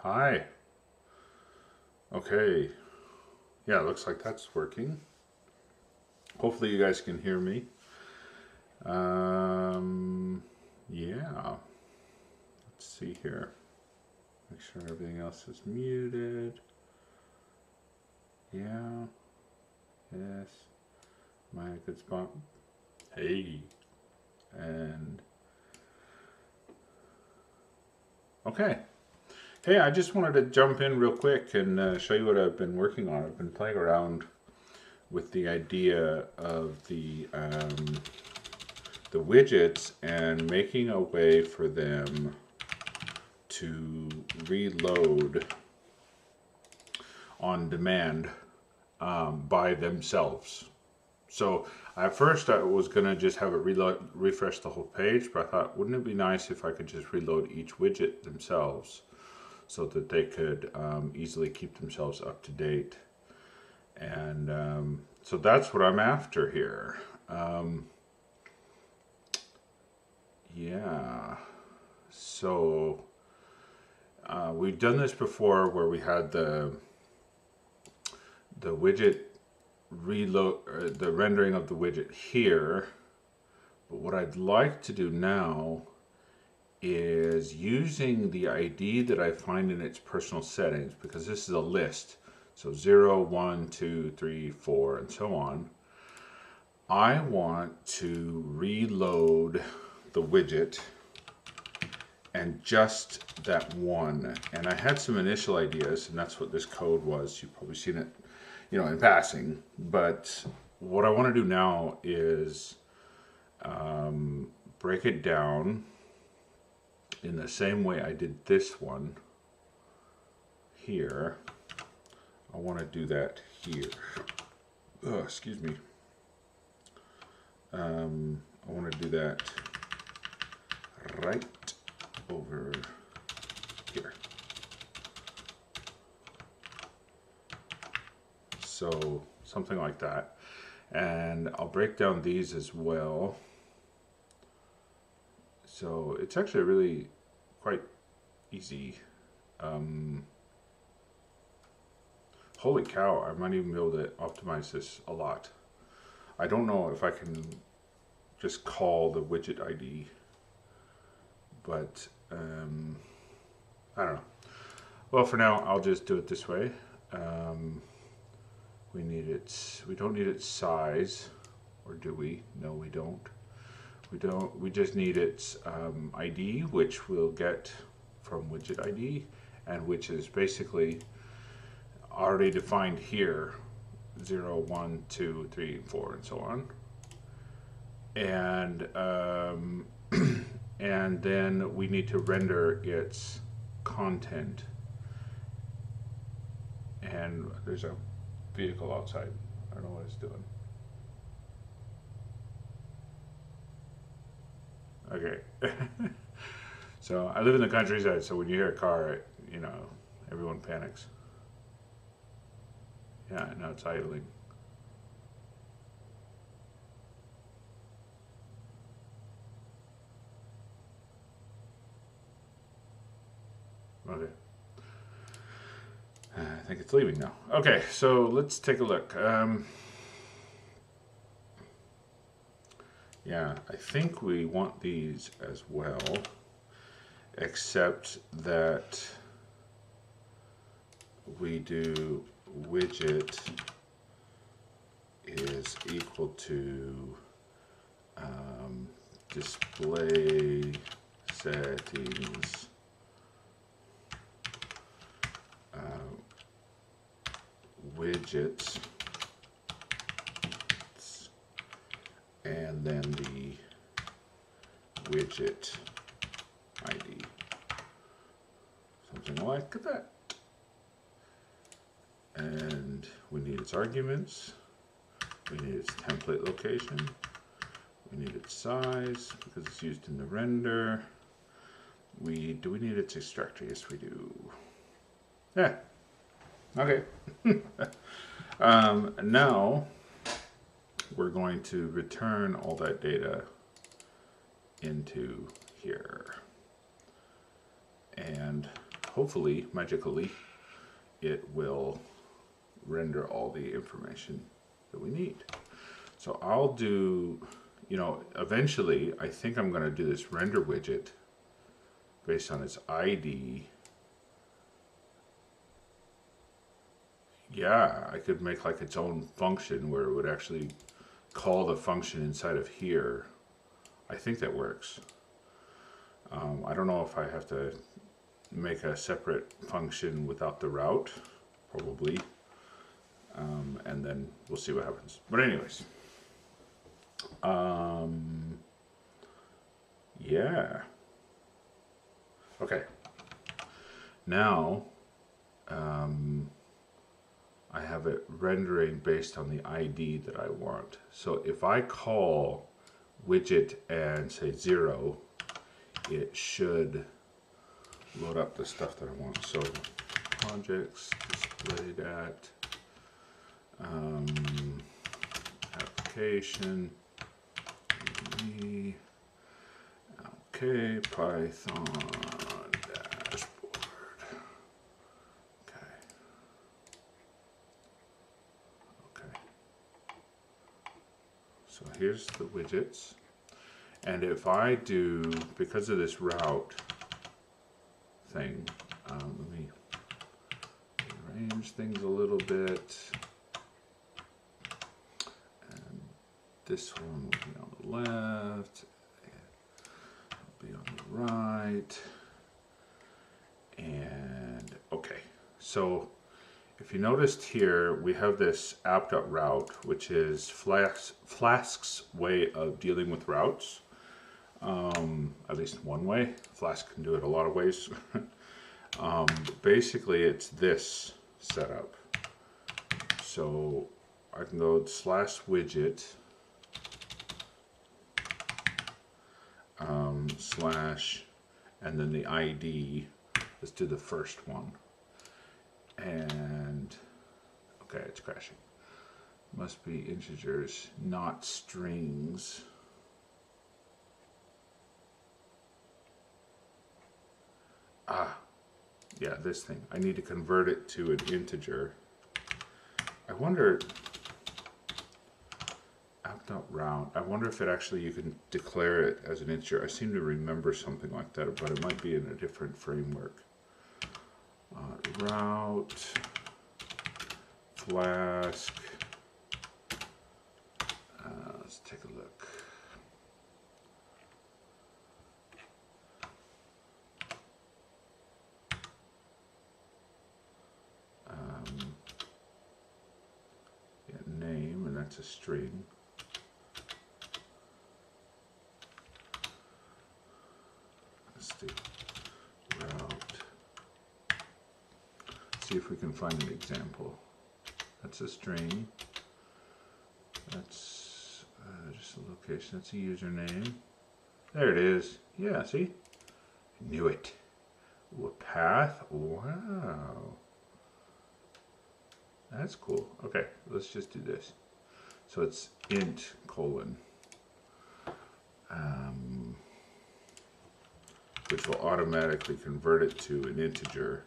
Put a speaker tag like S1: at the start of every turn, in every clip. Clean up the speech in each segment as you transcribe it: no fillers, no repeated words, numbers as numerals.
S1: Hi. Okay. Yeah, looks like that's working. Hopefully you guys can hear me. Yeah. Let's see here. Make sure everything else is muted. Yeah. Yes. Am I in a good spot? Hey. And okay. Hey, I just wanted to jump in real quick and show you what I've been working on. I've been playing around with the idea of the widgets and making a way for them to reload on demand by themselves. So at first I was gonna just have it refresh the whole page, but I thought, wouldn't it be nice if I could just reload each widget themselves so that they could easily keep themselves up to date. And so that's what I'm after here. Yeah, so we've done this before where we had the widget reload, the rendering of the widget here. But what I'd like to do now is using the ID that I find in its personal settings, because this is a list. So 0, 1, 2, 3, 4, and so on. I want to reload the widget and just that one. And I had some initial ideas, and that's what this code was. You've probably seen it, in passing. But what I want to do now is break it down in the same way I did this one here. I want to do that here. Oh, excuse me. I want to do that right over here. So something like that. And I'll break down these as well. So it's actually really quite easy. Holy cow, I might even be able to optimize this a lot. I don't know if I can just call the widget ID, but I don't know. Well, for now, I'll just do it this way. We don't need its size, or do we? No, we don't. We just need its ID, which we'll get from widget ID, and which is basically already defined here. 0, 1, 2, 3, 4, and so on. And and then we need to render its content. And there's a vehicle outside. I don't know what it's doing. Okay. So I live in the countryside, so when you hear a car, everyone panics. Yeah, now it's idling. Okay. I think it's leaving now. Okay, so let's take a look. Yeah, I think we want these as well, except that we do widget is equal to display settings widgets, and then the widget ID. Something like that. And we need its arguments. We need its template location. We need its size because it's used in the render. Do we need its extractor? Yes, we do. Yeah. Okay. Now we're going to return all that data into here. And hopefully, magically, it will render all the information that we need. So I'll do, eventually I think I'm going to do this render widget based on its ID. Yeah, I could make like its own function where it would actually call the function inside of here. I think that works. I don't know if I have to make a separate function without the route, probably. And then we'll see what happens. But anyways, yeah. Okay. Now, I have it rendering based on the ID that I want. So if I call widget and say 0, it should load up the stuff that I want. So projects, DisplayDat, application, okay, Python dashboard. Okay. Okay. So here's the widgets. And if I do, because of this route thing, let me arrange things a little bit. And this one will be on the left, it'll be on the right. And okay, so if you noticed here, we have this app.route, which is Flask's way of dealing with routes. At least one way. Flask can do it a lot of ways. Basically, it's this setup. So I can go /widget / and then the ID. Let's do the first one. And okay, it's crashing. Must be integers, not strings. Yeah, this thing. I need to convert it to an integer. I wonder, app.route, I wonder if it actually, you can declare it as an integer. I seem to remember something like that, but it might be in a different framework. Route, Flask, let's take a look. Name, and that's a string. Let's do route. See if we can find an example. That's a string. That's just a location. That's a username. There it is. Yeah, see? I knew it. Ooh, a path. Wow. That's cool. Okay, let's just do this. So it's int : which will automatically convert it to an integer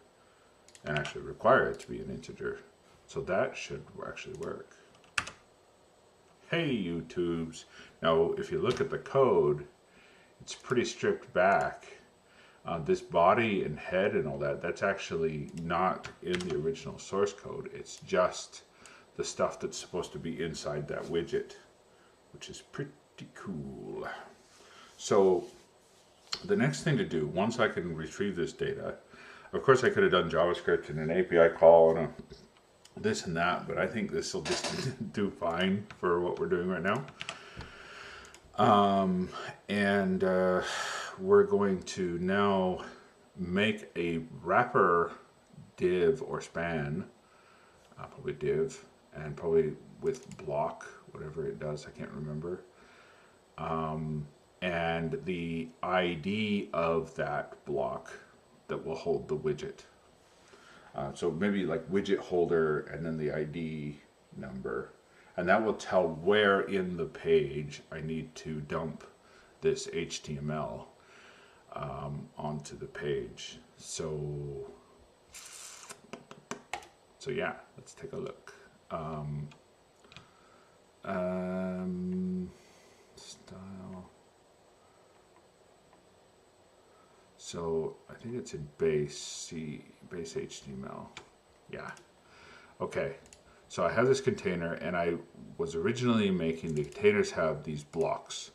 S1: and actually require it to be an integer. So that should actually work. Hey, YouTubes. Now, if you look at the code, it's pretty stripped back. This body and head and all that, that's actually not in the original source code. It's just the stuff that's supposed to be inside that widget, which is pretty cool. So the next thing to do, once I can retrieve this data, of course I could have done JavaScript and an API call and this and that, but I think this will just do fine for what we're doing right now. We're going to now make a wrapper div or span, probably div, and probably with block, whatever it does, I can't remember. And the ID of that block that will hold the widget. So maybe like widget holder and then the ID number. And that will tell where in the page I need to dump this HTML onto the page. So So yeah, let's take a look. Style. So I think it's in base HTML. Yeah. Okay. So I have this container, and I was originally making the containers have these blocks,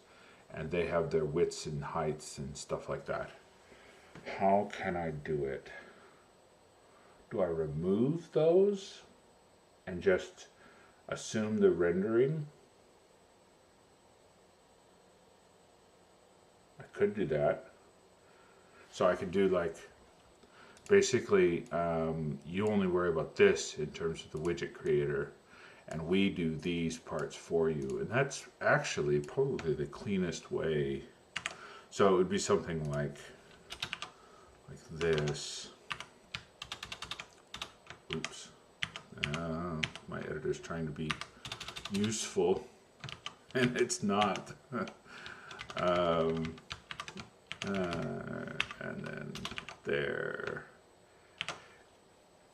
S1: and they have their widths and heights and stuff like that. How can I do it? Do I remove those and just assume the rendering? I could do that. So I could do like, basically, you only worry about this in terms of the widget creator, and we do these parts for you. And that's actually probably the cleanest way. So it would be something like this. Oops. My editor's trying to be useful, and it's not. And then there.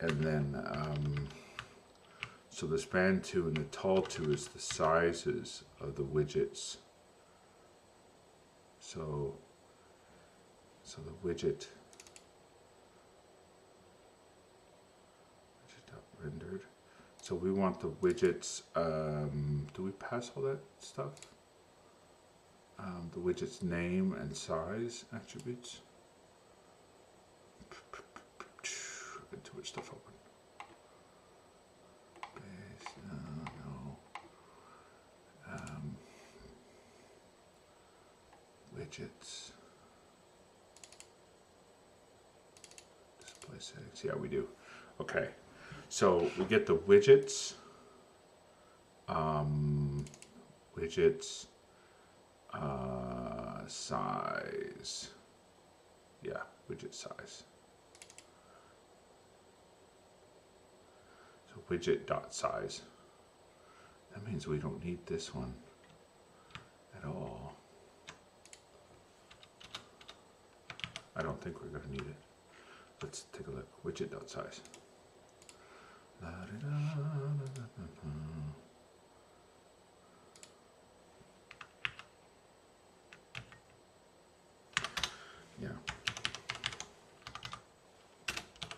S1: And then, so the span to and the tall to is the sizes of the widgets. So the widget rendered. So we want the widgets, do we pass all that stuff? The widget's name and size attributes. Get too much stuff open. Base, no. Widgets. Display settings. Yeah, we do. Okay. So we get the widgets, widgets, size, yeah, widget size. So widget dot size. That means we don't need this one at all. I don't think we're going to need it. Let's take a look. Widget dot size. Yeah.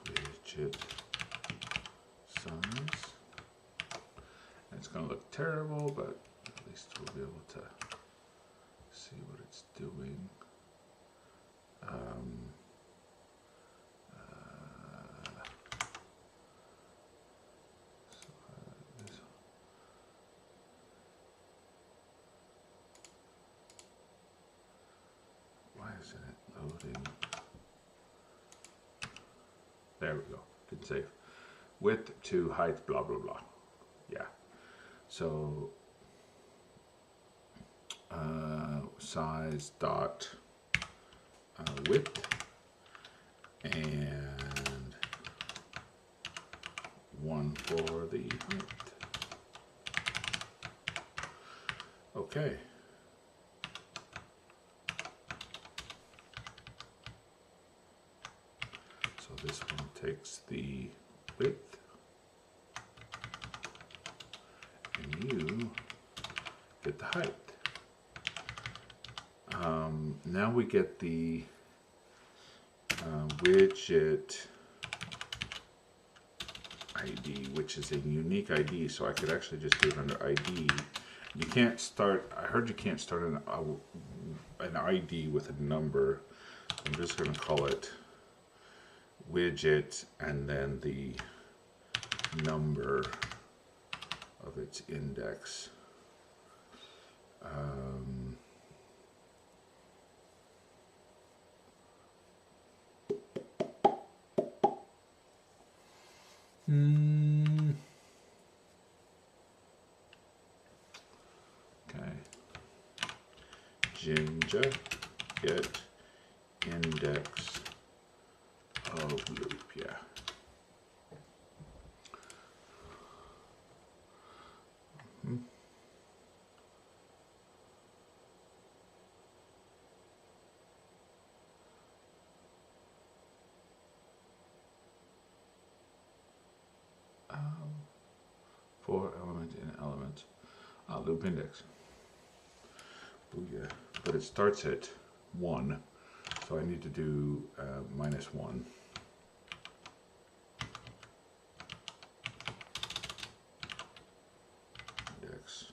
S1: Widget size. It's going to look terrible, but at least we'll be able to see what it's doing. Why isn't it loading? There we go. Good save. Width to height, blah, blah, blah. Yeah. So size dot width and 1 for the height. Okay. So this one takes the width, and you get the height. Now we get the widget ID, which is a unique ID, so I could actually just do it under ID. You can't start, I heard you can't start an ID with a number. I'm just going to call it widget and then the number of its index. Okay. Ginger get index of loop, yeah. elements. Loop index. Booyah. But it starts at 1, so I need to do -1. Index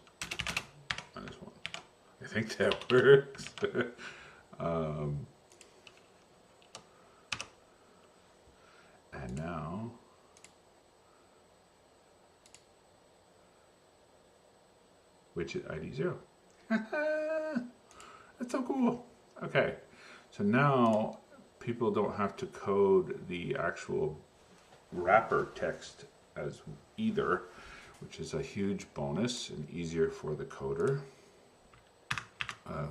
S1: -1. I think that works. And now widget ID 0. That's so cool. Okay, so now people don't have to code the actual wrapper text as either, which is a huge bonus and easier for the coder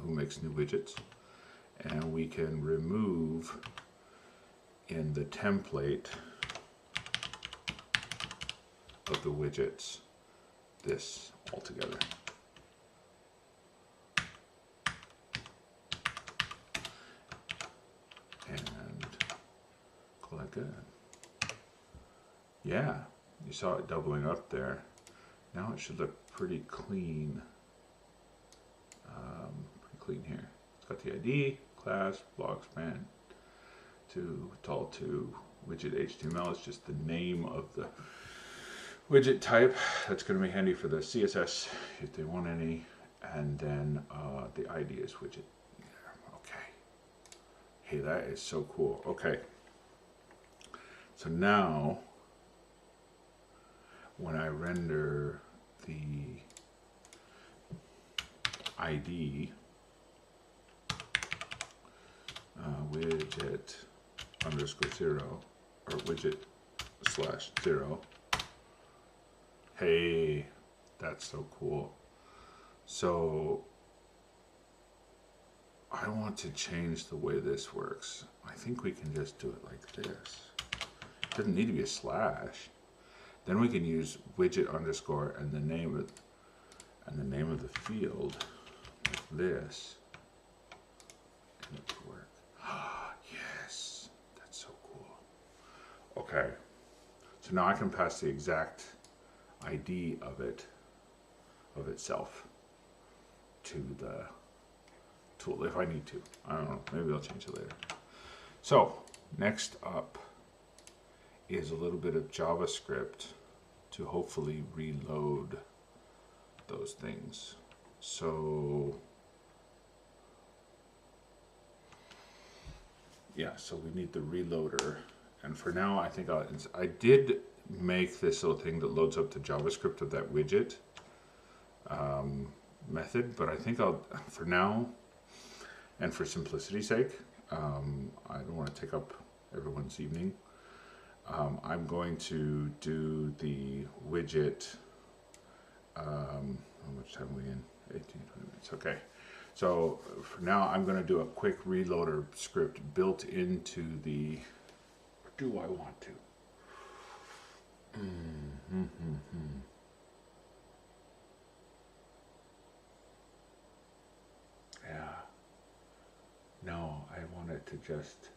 S1: who makes new widgets. And we can remove in the template of the widgets this altogether. And call that good. Yeah, you saw it doubling up there. Now it should look pretty clean. Pretty clean here. It's got the ID, class, block span, to tall to widget HTML is just the name of the widget type. That's going to be handy for the CSS if they want any. And then the ID is widget. Okay. Hey, that is so cool. Okay. So now, when I render the ID, widget _0 or widget /0. Hey, that's so cool. So I want to change the way this works. I think we can just do it like this. It doesn't need to be a slash. Then we can use widget _ and the name of the field like this. And it would work. Yes, that's so cool. Okay, so now I can pass the exact ID of itself to the tool if I need to. I don't know, maybe I'll change it later. So next up is a little bit of JavaScript to hopefully reload those things. So yeah, so we need the reloader, and for now I think I did make this little thing that loads up the JavaScript of that widget method, but I think for now and for simplicity's sake, I don't want to take up everyone's evening. I'm going to do the widget. How much time are we in? 18, 20 minutes. Okay. So for now, I'm going to do a quick reloader script built into the. Or do I want to? Yeah. No, I want it to just.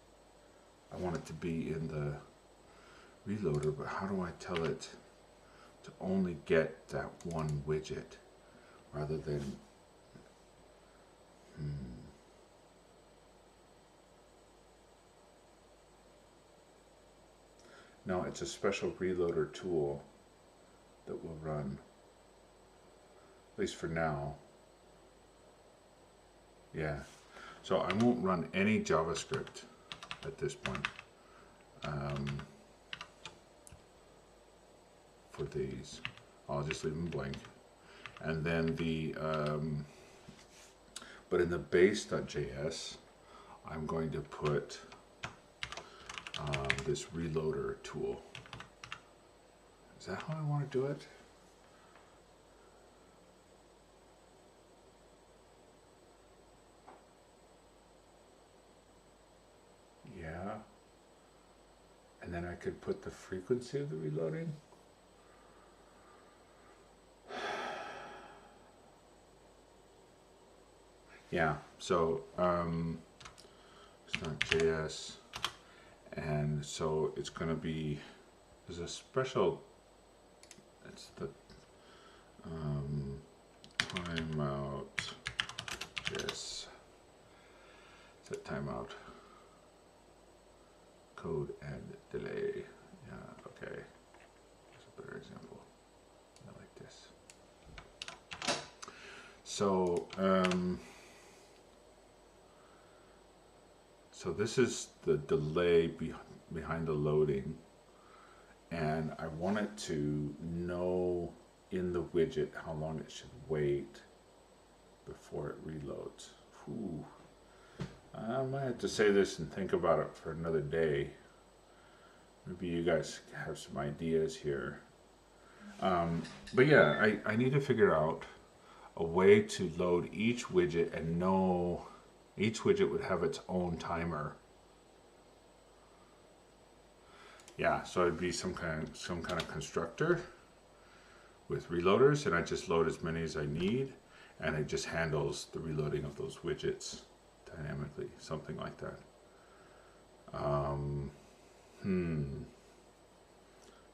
S1: I want it to be in the reloader, but how do I tell it to only get that one widget rather than No, it's a special reloader tool that will run, at least for now. Yeah, so I won't run any JavaScript at this point for these. I'll just leave them blank. And then the, but in the base.js, I'm going to put this reloader tool. Is that how I want to do it? Yeah. And then I could put the frequency of the reloading. Yeah, so it's not JS, and so it's going to be, there's a special, it's the Timeout. Yes. Set timeout. Code and delay. Yeah, okay. Here's a better example. I like this. So, so this is the delay behind the loading, and I want it to know in the widget how long it should wait before it reloads. Whew. I might have to say this and think about it for another day. Maybe you guys have some ideas here. But yeah, I need to figure out a way to load each widget and know each widget would have its own timer. Yeah, so it'd be some kind of constructor with reloaders, and I just load as many as I need, and it just handles the reloading of those widgets dynamically, something like that.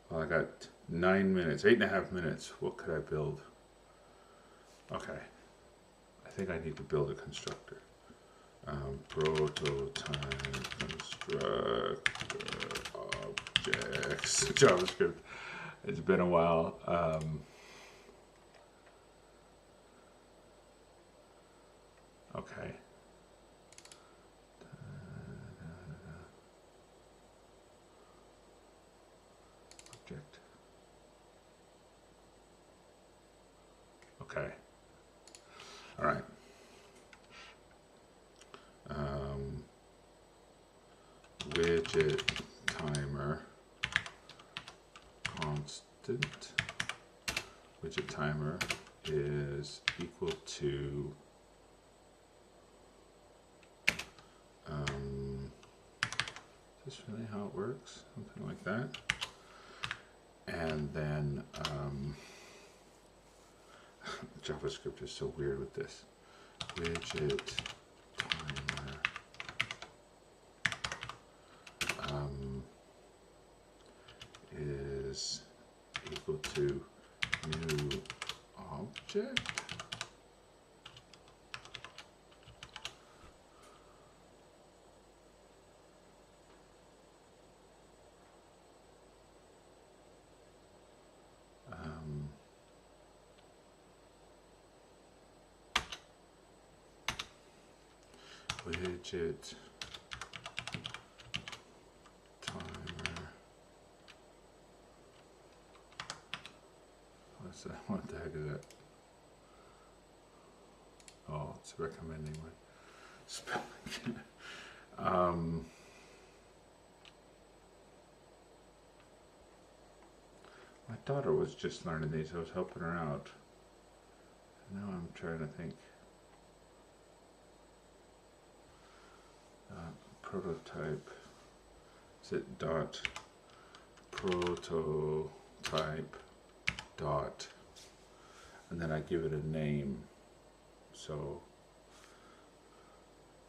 S1: Well, I got 9 minutes, 8.5 minutes. What could I build? Okay, I think I need to build a constructor. Prototype constructor objects JavaScript. It's been a while. Okay. Object. Okay. All right. Widget timer constant. Widget timer is equal to is this really how it works? Something like that. And then JavaScript is so weird with this. Widget timer is equal to new object. Widget timer. What's that? What the heck is that? Oh, it's recommending my spelling. My daughter was just learning these. I was helping her out. Now I'm trying to think. Prototype. Is it dot prototype dot, and then I give it a name. So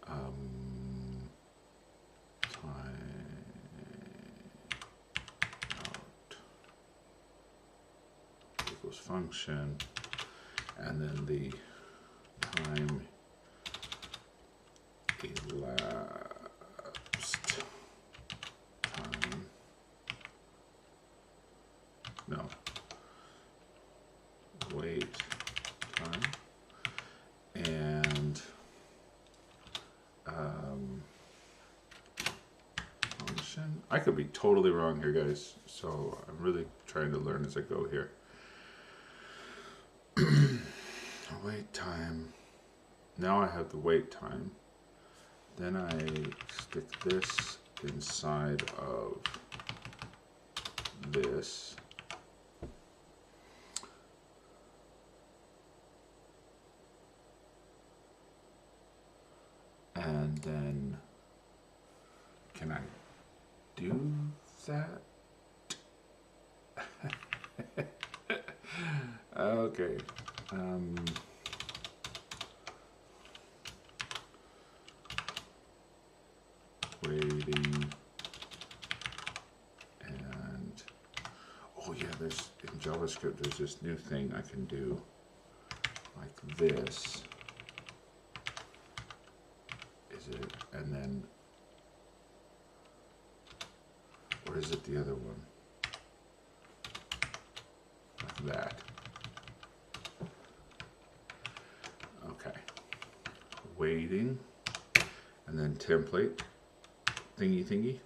S1: time out equals function, and then the time elapsed time, no, wait time, and function. I could be totally wrong here, guys, so I'm really trying to learn as I go here. Wait time. Now I have the wait time. Then I stick this inside of this. And then, can I do that? Okay. Waiting, and oh Oh yeah, there's in JavaScript there's this new thing I can do like this. Is it, and then, or is it the other one? Like that. Okay. Waiting, and then template, thingy.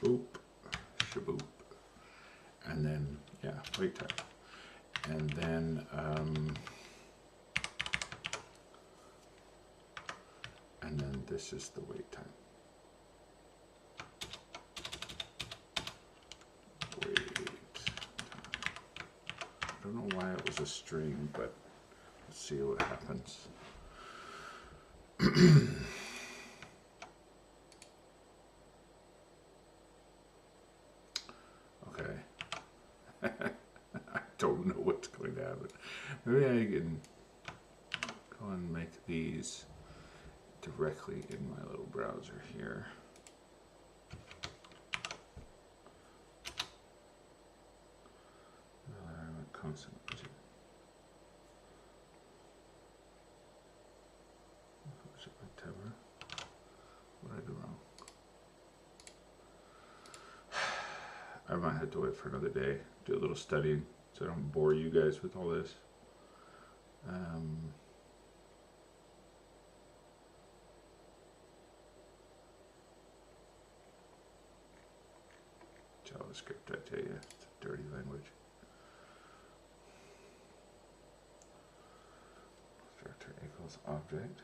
S1: Boop, shaboop, and then yeah, wait time, and then this is the wait time. Wait time. I don't know why it was a string, but let's see what happens. Okay. I don't know what's going to happen. Maybe I can go and make these directly in my little browser here. Constant widget. Whatever. What did I do wrong? I might have to wait for another day, do a little studying, so I don't bore you guys with all this. JavaScript, I tell you, it's a dirty language. Structure equals object.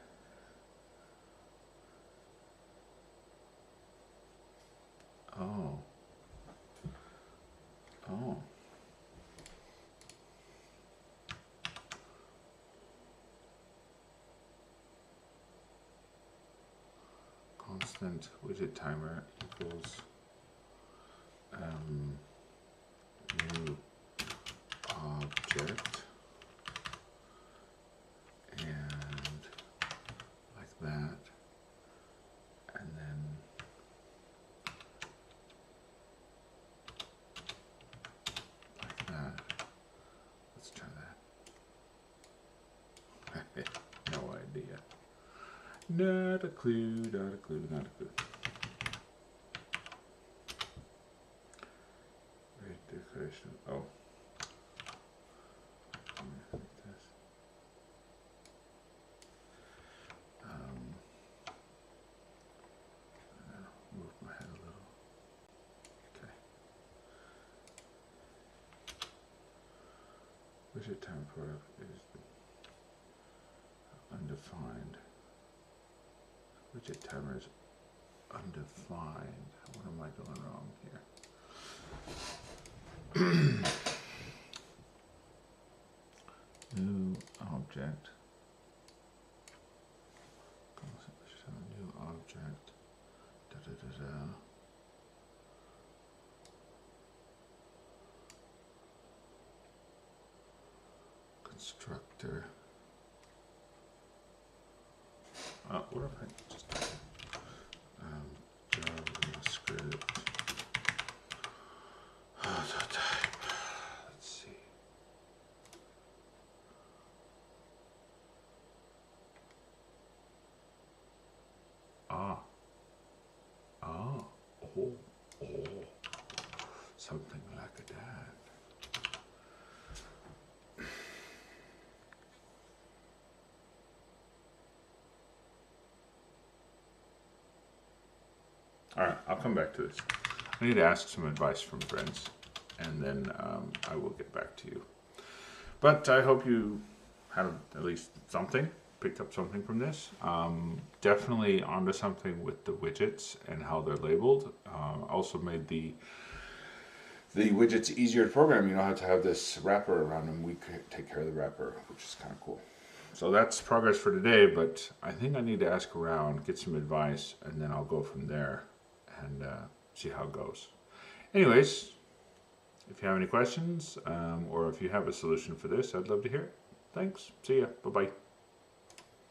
S1: Oh. Oh. Constant widget timer equals new object, and like that, and then like that. Let's try that. No idea. Not a clue, not a clue, not a clue. Decoration. Oh. Let me make this. Move my head a little. Okay. Widget time product is undefined. Widget timer is undefined. What am I doing wrong here? New object. New object. Da, da, da, da. Constructor. What if I just JavaScript? Let's see. Something like that. All right, I'll come back to this. I need to ask some advice from friends, and then I will get back to you. But I hope you had at least something, picked up something from this. Definitely onto something with the widgets and how they're labeled. Also made the widgets easier to program. You don't have to have this wrapper around them. We could take care of the wrapper, which is kind of cool. So that's progress for today, but I think I need to ask around, get some advice, and then I'll go from there and see how it goes. Anyways, if you have any questions or if you have a solution for this, I'd love to hear it. Thanks. See ya. Bye-bye.